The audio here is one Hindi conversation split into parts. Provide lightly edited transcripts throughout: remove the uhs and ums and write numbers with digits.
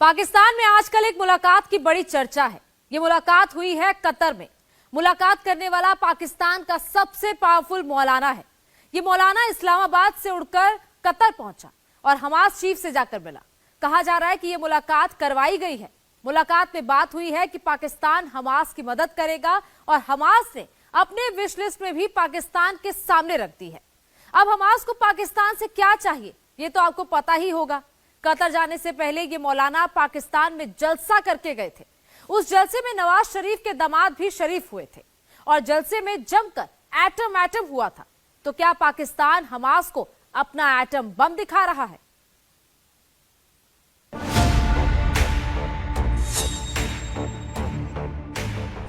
पाकिस्तान में आजकल एक मुलाकात की बड़ी चर्चा है। ये मुलाकात हुई है कतर में। मुलाकात करने वाला पाकिस्तान का सबसे पावरफुल मौलाना है। ये मौलाना इस्लामाबाद से उड़कर कतर पहुंचा और हमास चीफ से जाकर मिला। कहा जा रहा है कि ये मुलाकात करवाई गई है। मुलाकात में बात हुई है कि पाकिस्तान हमास की मदद करेगा और हमास ने अपने विश लिस्ट में भी पाकिस्तान के सामने रख दी है। अब हमास को पाकिस्तान से क्या चाहिए ये तो आपको पता ही होगा। कतर जाने से पहले ये मौलाना पाकिस्तान में जलसा करके गए थे। उस जलसे में नवाज शरीफ के दामाद भी शरीफ हुए थे और जलसे में जमकर एटम हुआ था। तो क्या पाकिस्तान हमास को अपना एटम बम दिखा रहा है?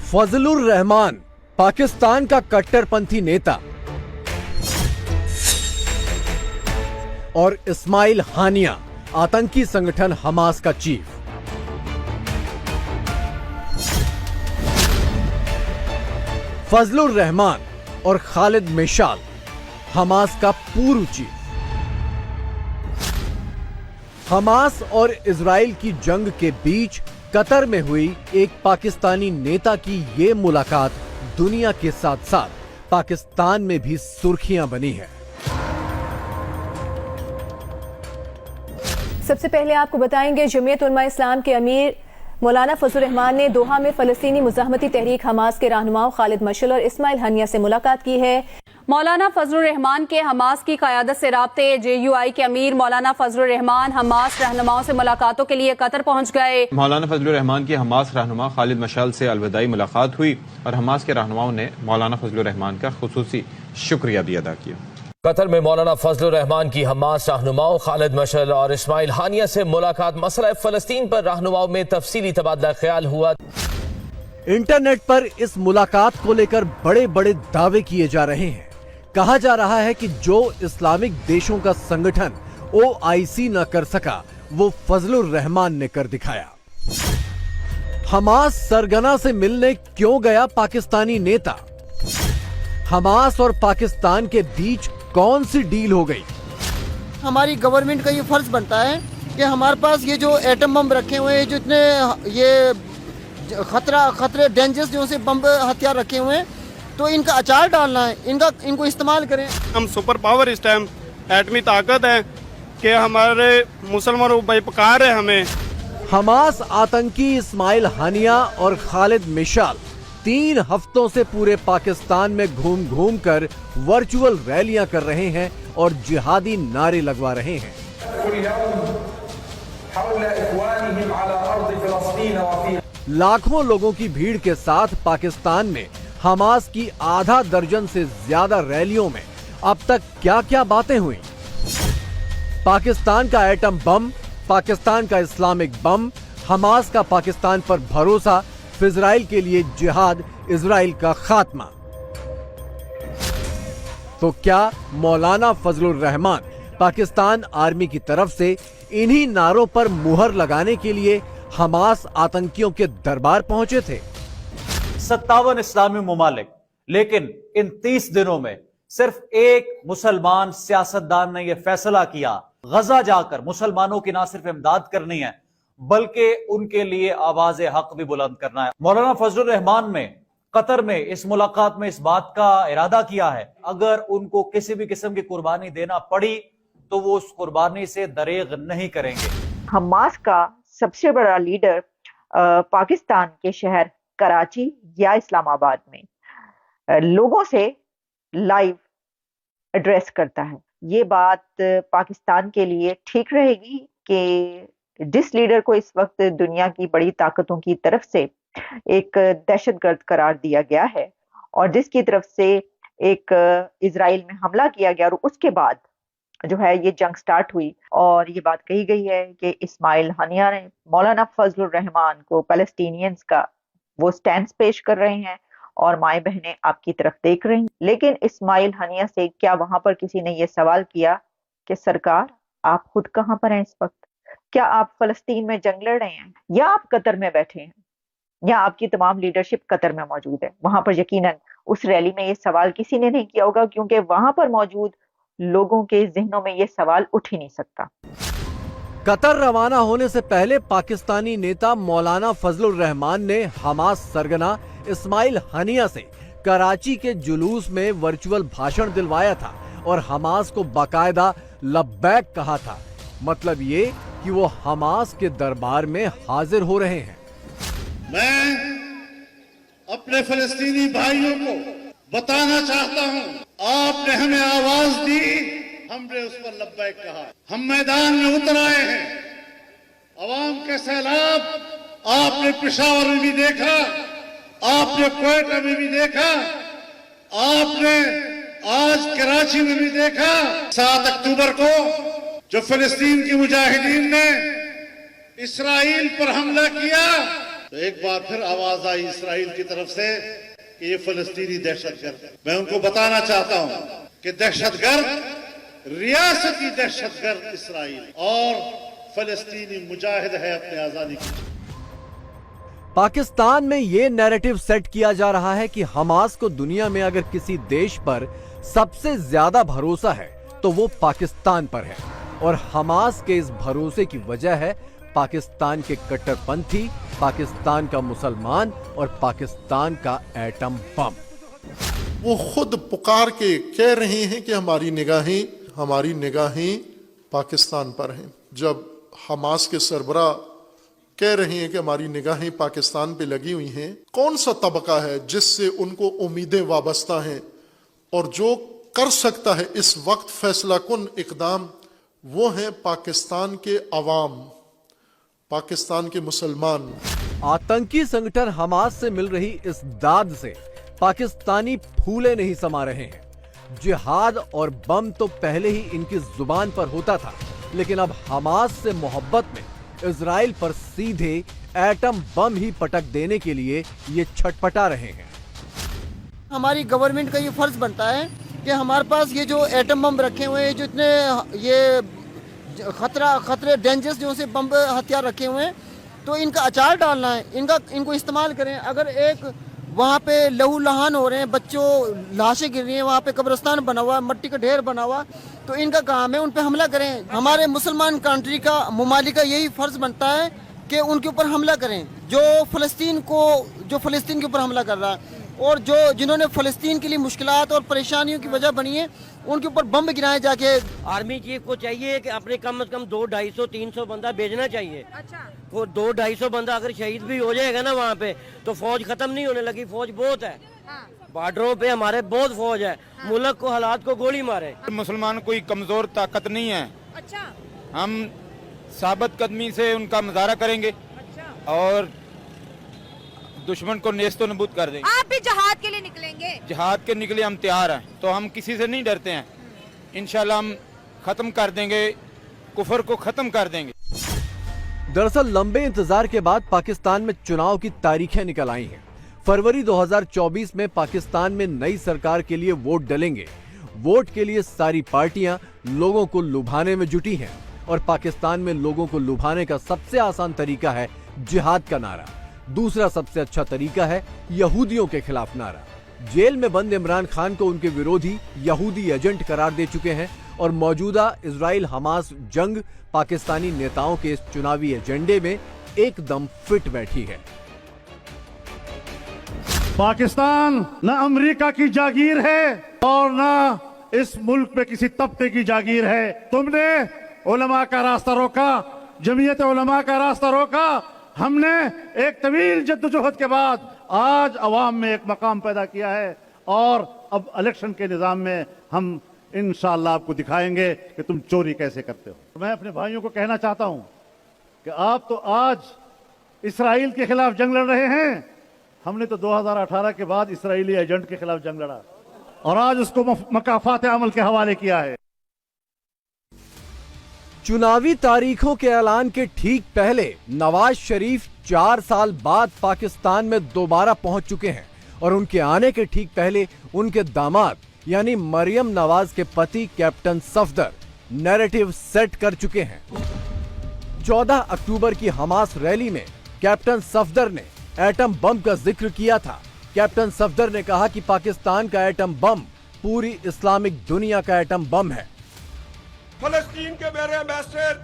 फजलुर रहमान पाकिस्तान का कट्टरपंथी नेता और इस्माइल हानिया आतंकी संगठन हमास का चीफ। फजलुर रहमान और खालिद मिशाल हमास का पूर्व चीफ। हमास और इजराइल की जंग के बीच कतर में हुई एक पाकिस्तानी नेता की ये मुलाकात दुनिया के साथ साथ पाकिस्तान में भी सुर्खियां बनी है। सबसे पहले आपको बताएंगे जमीयत उलमा इस्लाम के अमीर मौलाना फजलुर रहमान ने दोहा में फलस्तीनी मुजाहमती तहरीक हमास के रहनुमाओं खालिद मशाल और इस्माइल हानिया से मुलाकात की है। मौलाना फजलुर रहमान के हमास की क़यादत से राब्ते JUI के अमीर मौलाना फजलुर रहमान हमास रहनुमाओं से मुलाकातों के लिए कतर पहुंच गए। मौलाना फजलुर रहमान की हमास रहनुमा खालिद मशाल से अलविदाई मुलाकात हुई और हमास के रहनुमाओं ने मौलाना फजलुर रहमान का खुसूसी शुक्रिया भी अदा किया। कतर में मौलाना फजलुर रहमान की हमास रहनुमाओं खालिद मशाल और इस्माइल हानिया से मुलाकात। मसला फलस्तीन पर रहनुमाओं में तफसीली तबादला ख्याल हुआ। इंटरनेट पर इस मुलाकात को लेकर बड़े बड़े दावे किए जा रहे हैं। कहा जा रहा है कि जो इस्लामिक देशों का संगठन OIC न कर सका वो फजलुर रहमान ने कर दिखाया। हमास सरगना से मिलने क्यों गया पाकिस्तानी नेता? हमास और पाकिस्तान के बीच कौन सी डील हो गई? हमारी गवर्नमेंट का ये फर्ज बनता है कि हमारे पास ये जो एटम बम रखे हुए हैं, जो इतने ये खतरे डेंजरस जो से बम हथियार रखे हुए हैं, तो इनका अचार डालना है, इनको इस्तेमाल करें। हम सुपर पावर इस टाइम एटमी ताकत है कि हमारे मुसलमानों बेपकार है हमें। हमास आतंकी इस्माइल हानिया और खालिद मिशाल 3 हफ्तों से पूरे पाकिस्तान में घूम घूम कर वर्चुअल रैलियां कर रहे हैं और जिहादी नारे लगवा रहे हैं। लाखों लोगों की भीड़ के साथ पाकिस्तान में हमास की आधा दर्जन से ज्यादा रैलियों में अब तक क्या क्या बातें हुई? पाकिस्तान का एटम बम, पाकिस्तान का इस्लामिक बम, हमास का पाकिस्तान पर भरोसा, इजराइल के लिए जिहाद, इजराइल का खात्मा। तो क्या मौलाना फजलुर रहमान पाकिस्तान आर्मी की तरफ से इन्हीं नारों पर मुहर लगाने के लिए हमास आतंकियों के दरबार पहुंचे थे? 57 इस्लामी मुमालिक, लेकिन इन 30 दिनों में सिर्फ एक मुसलमान सियासतदान ने यह फैसला किया गजा जाकर मुसलमानों की ना सिर्फ इमदाद करनी है बल्कि उनके लिए आवाज हक भी बुलंद करना है। मौलाना फजलुर रहमान ने कतर में इस मुलाकात में इस बात का इरादा किया है अगर उनको किसी भी किस्म की कुर्बानी देना पड़ी तो वो उस कुर्बानी से दरेग नहीं करेंगे। हमास का सबसे बड़ा लीडर पाकिस्तान के शहर कराची या इस्लामाबाद में लोगों से लाइव एड्रेस करता है। ये बात पाकिस्तान के लिए ठीक रहेगी कि जिस लीडर को इस वक्त दुनिया की बड़ी ताकतों की तरफ से एक दहशतगर्द करार दिया गया है और जिसकी तरफ से एक इजराइल में हमला किया गया और उसके बाद जो है ये जंग स्टार्ट हुई और ये बात कही गई है कि इस्माइल हानिया ने मौलाना फजलुर रहमान को पैलेस्टीनियंस का वो स्टैंड पेश कर रहे हैं और माएँ बहनें आपकी तरफ देख रही हैं। लेकिन इस्माइल हानिया से क्या वहां पर किसी ने ये सवाल किया कि सरकार आप खुद कहां पर हैं इस वक्त? क्या आप फलस्तीन में जंग लड़ रहे हैं या आप कतर में बैठे हैं या आपकी तमाम लीडरशिप कतर में मौजूद है? वहां पर यकीनन उस रैली में ये सवाल किसी ने नहीं किया होगा क्योंकि वहां पर मौजूद लोगों के जहनों में ये सवाल उठ ही नहीं सकता। कतर रवाना होने से पहले पाकिस्तानी नेता मौलाना फजलुर रहमान ने हमास सरगना इस्माइल हनिया से कराची के जुलूस में वर्चुअल भाषण दिलवाया था और हमास को बाकायदा लब्बैक कहा था। मतलब ये कि वो हमास के दरबार में हाजिर हो रहे हैं। मैं अपने फलस्तीनी भाइयों को बताना चाहता हूं, आपने हमें आवाज दी, हमने उस पर लब्बैक कहा। हम मैदान में उतर आए हैं। अवाम के सैलाब आपने पेशावर में भी देखा, आपने क्वेटा में भी देखा, आपने आज कराची में भी देखा। 7 अक्टूबर को जो फिलिस्तीन की मुजाहिदीन ने इसराइल पर हमला किया तो एक बार फिर आवाज आई इसराइल की तरफ से कि ये फिलिस्तीनी दहशतगर्द है। मैं उनको बताना चाहता हूं कि दहशतगर्द रियासती दहशतगर्द इसराइल और फिलिस्तीनी मुजाहिद है अपने आजादी की। पाकिस्तान में ये नैरेटिव सेट किया जा रहा है कि हमास को दुनिया में अगर किसी देश पर सबसे ज्यादा भरोसा है तो वो पाकिस्तान पर है और हमास के इस भरोसे की वजह है पाकिस्तान के कट्टरपंथी, पाकिस्तान का मुसलमान और पाकिस्तान का एटम बम। वो खुद पुकार के कह रहे हैं कि हमारी निगाहें पाकिस्तान पर हैं। जब हमास के सरबरा कह रहे हैं कि हमारी निगाहें पाकिस्तान पे लगी हुई हैं, कौन सा तबका है जिससे उनको उम्मीदें वाबस्ता हैं और जो कर सकता है इस वक्त फैसला कुन इकदाम, वो है पाकिस्तान के अवाम, पाकिस्तान के मुसलमान। आतंकी संगठन हमास से मिल रही इस दाद से पाकिस्तानी फूले नहीं समा रहे हैं। जिहाद और बम तो पहले ही इनकी जुबान पर होता था, लेकिन अब हमास से मोहब्बत में इजराइल पर सीधे एटम बम ही पटक देने के लिए ये छटपटा रहे हैं। हमारी गवर्नमेंट का ये फर्ज बनता है कि हमारे पास ये जो एटम बम रखे हुए हैं, जो इतने ये खतरे डेंजरस जो से बम हथियार रखे हुए हैं, तो इनका अचार डालना है, इनको इस्तेमाल करें। अगर एक वहाँ पे लहू लहान हो रहे हैं, बच्चों लाशें गिर रही हैं, वहाँ पे कब्रिस्तान बना हुआ, मट्टी का ढेर बना हुआ, तो इनका काम है उन पे हमला करें। हमारे मुसलमान कंट्री का, ममालिक का यही फर्ज बनता है कि उनके ऊपर हमला करें जो फलस्तीन के ऊपर हमला कर रहा है और जिन्होंने फलस्तीन के लिए मुश्किलात और परेशानियों की वजह बनी है, उनके ऊपर बम गिराए जाके। आर्मी चीफ को चाहिए कि अपने कम से कम 200-250-300 बंदा भेजना चाहिए। अच्छा। वो 200-250 बंदा अगर शहीद भी हो जाएगा ना वहाँ पे, तो फौज खत्म नहीं होने लगी। फौज बहुत है। हाँ। बॉर्डरों पे हमारे बहुत फौज है। हाँ। मुल्क को, हालात को गोली मारे। मुसलमान कोई कमजोर ताकत नहीं है। अच्छा। हम साबित कदमी से उनका मुजाहरा करेंगे। अच्छा। और दुश्मन को नेस्तो नबूद कर देंगे। आप भी जिहाद के लिए निकलेंगे? जिहाद के निकले हम तैयार हैं, तो हम किसी से नहीं डरते हैं। इंशाल्लाह हम खत्म कर देंगे, कुफर को खत्म कर देंगे। दरअसल लंबे इंतजार के बाद पाकिस्तान में चुनाव की तारीखें निकल आई हैं। फरवरी 2024 में पाकिस्तान में नई सरकार के लिए वोट डलेंगे। वोट के लिए सारी पार्टियां लोगों को लुभाने में जुटी हैं और पाकिस्तान में लोगों को लुभाने का सबसे आसान तरीका है जिहाद का नारा। दूसरा सबसे अच्छा तरीका है यहूदियों के खिलाफ नारा। जेल में बंद इमरान खान को उनके विरोधी यहूदी एजेंट करार दे चुके हैं और मौजूदा इजराइल हमास जंग पाकिस्तानी नेताओं के इस चुनावी एजेंडे में एकदम फिट बैठी है। पाकिस्तान न अमेरिका की जागीर है और न इस मुल्क में किसी तबके की जागीर है। तुमने उलमा का रास्ता रोका, जमीयत उलमा का रास्ता रोका। हमने एक तवील जद्दोजहद के बाद आज अवाम में एक मकाम पैदा किया है और अब इलेक्शन के निज़ाम में हम इंशाअल्लाह आपको दिखाएंगे कि तुम चोरी कैसे करते हो। मैं अपने भाइयों को कहना चाहता हूं कि आप तो आज इसराइल के खिलाफ जंग लड़ रहे हैं। हमने तो 2018 के बाद इसराइली एजेंट के खिलाफ जंग लड़ा और आज उसको मकाफात अमल के हवाले किया है। चुनावी तारीखों के ऐलान के ठीक पहले नवाज शरीफ 4 साल बाद पाकिस्तान में दोबारा पहुंच चुके हैं और उनके आने के ठीक पहले उनके दामाद यानी मरियम नवाज के पति कैप्टन सफदर नैरेटिव सेट कर चुके हैं। 14 अक्टूबर की हमास रैली में कैप्टन सफदर ने एटम बम का जिक्र किया था। कैप्टन सफदर ने कहा कि पाकिस्तान का एटम बम पूरी इस्लामिक दुनिया का एटम बम है। फलस्तीन के मेरे मैसेज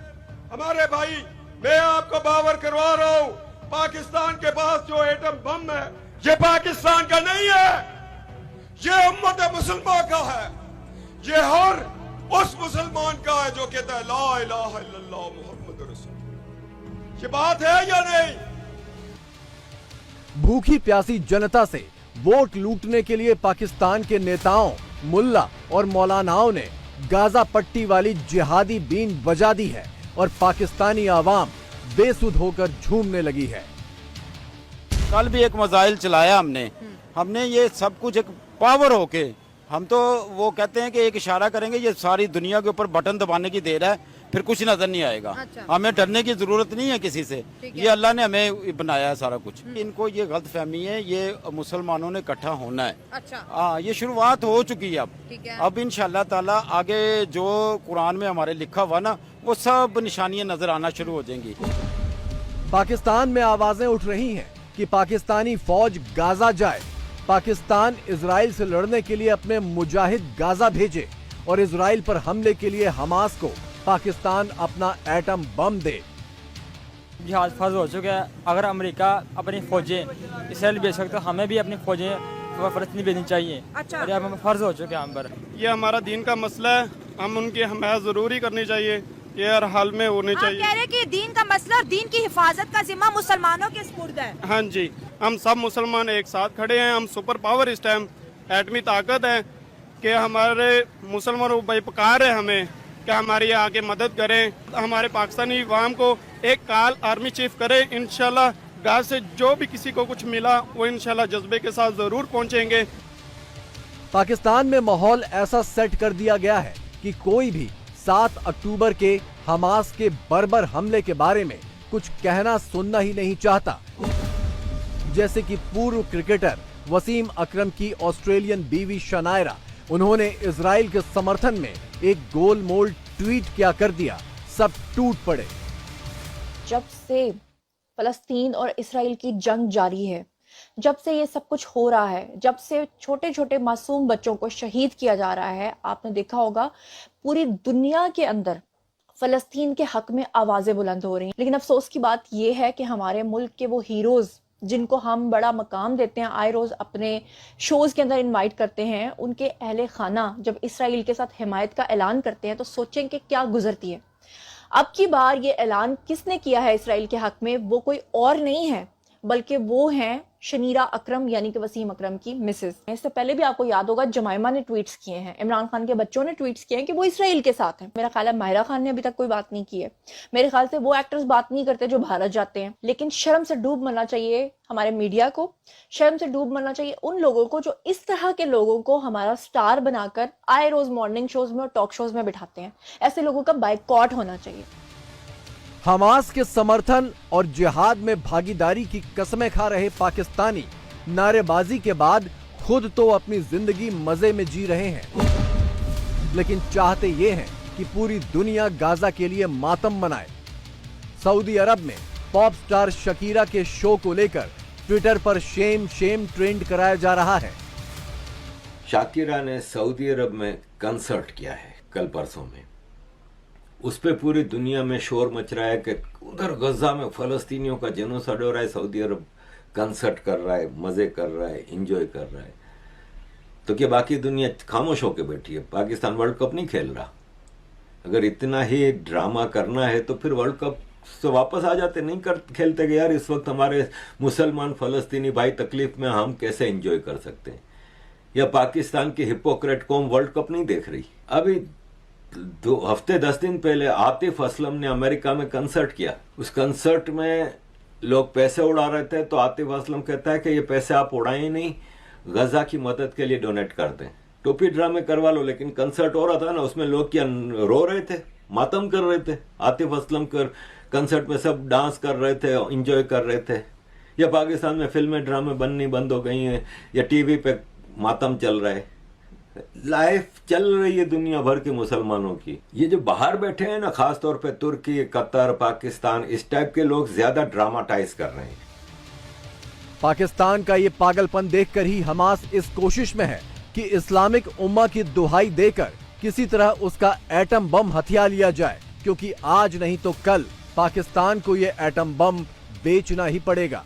हमारे भाई, मैं आपको बावर करवा रहा हूँ, पाकिस्तान के पास जो एटम बम है ये पाकिस्तान का नहीं है, ये उम्मत मुसलमान का है। ये हर उस मुसलमान का है जो कहता है ला इलाहा इल्लल्लाह मुहम्मद रसूलुल्लाह। ये बात है या नहीं? भूखी प्यासी जनता से वोट लूटने के लिए पाकिस्तान के नेताओं, मुल्ला और मौलानाओं ने गाजा पट्टी वाली जिहादी बीन बजा दी है और पाकिस्तानी आवाम बेसुध होकर झूमने लगी है। कल भी एक मजाइल चलाया हमने ये सब कुछ एक पावर होके, हम तो वो कहते हैं कि एक इशारा करेंगे, ये सारी दुनिया के ऊपर बटन दबाने की देर है, फिर कुछ नजर नहीं आएगा। अच्छा। हमें डरने की जरूरत नहीं है किसी से, ये अल्लाह ने हमें बनाया है सारा कुछ। इनको ये गलत फहमी है, ये मुसलमानों ने इकट्ठा होना है। अच्छा। हाँ, ये शुरुआत हो चुकी है अब इंशाअल्लाह ताला आगे जो कुरान में हमारे लिखा हुआ ना, वो सब निशानियां नजर आना शुरू हो जाएंगी। पाकिस्तान में आवाजें उठ रही हैं कि पाकिस्तानी फौज गाजा जाए, पाकिस्तान इजराइल से लड़ने के लिए अपने मुजाहिद गाजा भेजे और इजराइल पर हमले के लिए हमास को पाकिस्तान अपना एटम बम दे। जहाज फर्ज हो चुका है, अगर अमेरिका अपनी फौजें इसराइल भेज सकते तो हमें भी अपनी फौजें फलस्तीन भेजनी चाहिए। अच्छा। और हमें फर्ज हो चुका है हम पर। ये हमारा दीन का मसला है, हम उनकी हमायत जरूरी करनी चाहिए, ये हर हाल में होनी चाहिए। कह रहे कि दीन का मसला और दीन की हिफाजत का जिम्मा मुसलमानों के सुपुर्द है। हाँ जी, हम सब मुसलमान एक साथ खड़े हैं, हम सुपर पावर इस टाइम एटमी ताकत है कि हमारे मुसलमानों बेपुकार है हमें कि हमारी आगे मदद करें। हमारे पाकिस्तानी अवाम को एक कॉल आर्मी चीफ करे, इंशाल्लाह गाज़ा से जो भी किसी को कुछ मिला वो इंशाल्लाह जज्बे के साथ जरूर पहुंचेंगे। पाकिस्तान में माहौल ऐसा सेट कर दिया गया है कि कोई भी 7 अक्टूबर के हमास के बर्बर हमले के बारे में कुछ कहना सुनना ही नहीं चाहता। जैसे कि पूर्व क्रिकेटर वसीम अकरम की ऑस्ट्रेलियन बीवी शनायरा, उन्होंने इजराइल के समर्थन में एक गोलमोल ट्वीट क्या कर दिया, सब टूट पड़े। जब से फलस्तीन और इजराइल की जंग जारी है, जब से ये सब कुछ हो रहा है, जब से छोटे छोटे मासूम बच्चों को शहीद किया जा रहा है, आपने देखा होगा पूरी दुनिया के अंदर फलस्तीन के हक में आवाजें बुलंद हो रही हैं। लेकिन अफसोस की बात यह है कि हमारे मुल्क के वो हीरोज जिनको हम बड़ा मकाम देते हैं, आए रोज अपने शोज के अंदर इनवाइट करते हैं, उनके अहले खाना जब इसराइल के साथ हिमायत का ऐलान करते हैं तो सोचें कि क्या गुजरती है। अब की बार ये ऐलान किसने किया है इसराइल के हक में, वो कोई और नहीं है बल्कि वो हैं शनीरा अकरम यानी कि वसीम अकरम की मिसेस। इससे पहले भी आपको याद होगा जमाइमा ने ट्वीट्स किए हैं, इमरान खान के बच्चों ने ट्वीट्स किए हैं कि वो इसराइल के साथ हैं। मेरा ख्याल है माहिरा खान ने अभी तक कोई बात नहीं की है। मेरे ख्याल से वो एक्टर्स बात नहीं करते जो भारत जाते हैं। लेकिन शर्म से डूब मरना चाहिए हमारे मीडिया को, शर्म से डूब मरना चाहिए उन लोगों को जो इस तरह के लोगों को हमारा स्टार बनाकर आए रोज मॉर्निंग शोज में और टॉक शोज में बिठाते हैं। ऐसे लोगों का बाइकॉट होना चाहिए। हमास के समर्थन और जिहाद में भागीदारी की कसमें खा रहे पाकिस्तानी नारेबाजी के बाद खुद तो अपनी जिंदगी मजे में जी रहे हैं, लेकिन चाहते ये हैं कि पूरी दुनिया गाजा के लिए मातम मनाए। सऊदी अरब में पॉप स्टार शकीरा के शो को लेकर ट्विटर पर शेम शेम ट्रेंड कराया जा रहा है। शाकिरा ने सऊदी अरब में कंसर्ट किया है कल परसों में, उस पे पूरी दुनिया में शोर मच रहा है कि उधर गजा में फलस्तीनियों का जेनोसाइड हो रहा है, सऊदी अरब कंसर्ट कर रहा है, मजे कर रहा है, एंजॉय कर रहा है। तो क्या बाकी दुनिया खामोश होकर बैठी है? पाकिस्तान वर्ल्ड कप नहीं खेल रहा। अगर इतना ही ड्रामा करना है तो फिर वर्ल्ड कप से वापस आ जाते, नहीं खेलते कि यार इस वक्त हमारे मुसलमान फलस्तीनी भाई तकलीफ में, हम कैसे एंजॉय कर सकते हैं। या पाकिस्तान की हिपोक्रेट कौम वर्ल्ड कप नहीं देख रही। अभी 2 हफ्ते 10 दिन पहले आतिफ असलम ने अमेरिका में कंसर्ट किया। उस कंसर्ट में लोग पैसे उड़ा रहे थे, तो आतिफ असलम कहता है कि ये पैसे आप उड़ाएं ही नहीं, गजा की मदद के लिए डोनेट कर दें। टोपी ड्रामे करवा लो, लेकिन कंसर्ट हो रहा था ना, उसमें लोग क्या रो रहे थे, मातम कर रहे थे। आतिफ असलम कर कंसर्ट में सब डांस कर रहे थे, एंजॉय कर रहे थे। या पाकिस्तान में फिल्में ड्रामे बननी बंद हो गई हैं, या टीवी पे मातम चल रहा है। लाइफ चल रही है दुनिया भर के मुसलमानों की। ये जो बाहर बैठे हैं ना, खासतौर पे तुर्की, कतर, पाकिस्तान, इस टाइप के लोग ज्यादा ड्रामाटाइज कर रहे हैं। पाकिस्तान का ये पागलपन देखकर ही हमास इस कोशिश में है कि इस्लामिक उम्मा की दुहाई देकर किसी तरह उसका एटम बम हथिया लिया जाए, क्योंकि आज नहीं तो कल पाकिस्तान को यह एटम बम बेचना ही पड़ेगा।